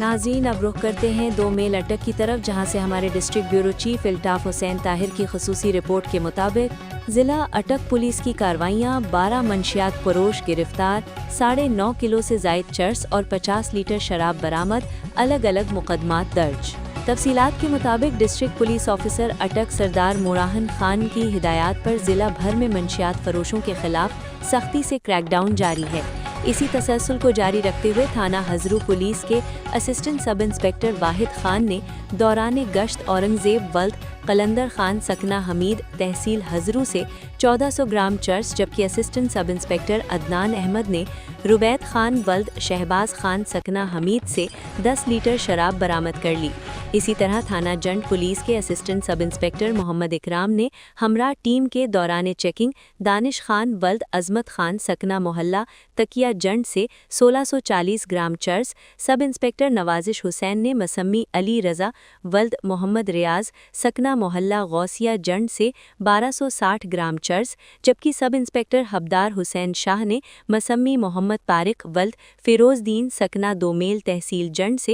नाज़रीन, अब रुख करते हैं 2 मेल अटक की तरफ, जहां से हमारे district bureau chief Iltaf Hussain Tahir की खसूसी रिपोर्ट के मुताबिक ज़िला अटक पुलिस की कार्रवाइयाँ, 12 मंशियात फरोश गिरफ्तार, 9.5 किलो से ज़ायद चर्स और 50 लीटर शराब बरामद, अलग अलग मुकदमात दर्ज। तफसीलात के मुताबिक डिस्ट्रिक्ट पुलिस ऑफिसर अटक सरदार मुराहन खान की हिदायत पर ज़िला भर में मंशियात फरोशों के खिलाफ सख्ती से क्रैकडाउन जारी है। इसी तसलसल को जारी रखते हुए थाना हजरू पुलिस के असिस्टेंट सब इंस्पेक्टर वाहिद खान ने दौरान गश्त औरंगजेब वल्द कलंदर खान सकना हमीद तहसील हजरू से 1400 ग्राम चर्स, जबकि assistant sub inspector Adnan Ahmed ने रुबैद खान वल्द शहबाज खान सकना हमीद से 10 लीटर शराब बरामद कर ली। इसी तरह थाना जंड पुलिस के असिस्टेंट सब इंस्पेक्टर मोहम्मद इकराम ने हमरा टीम के दौरान चेकिंग दानिश खान वल्द अजमत खान सकना मोहल्ला तकिया जंड से 1640 ग्राम चर्स, सब इंस्पेक्टर नवाजिश हुसैन ने मसम्मी अली रज़ा वल्द मोहम्मद रियाज सकना मोहल्ला गौसिया जंड से 1260 ग्राम चर्स, जबकि सब इंस्पेक्टर हबदार हुसैन शाह ने मसम्मी मोहम्मद पारिक वल्द फिरोज़दीन सकना दोमेल तहसील जंड से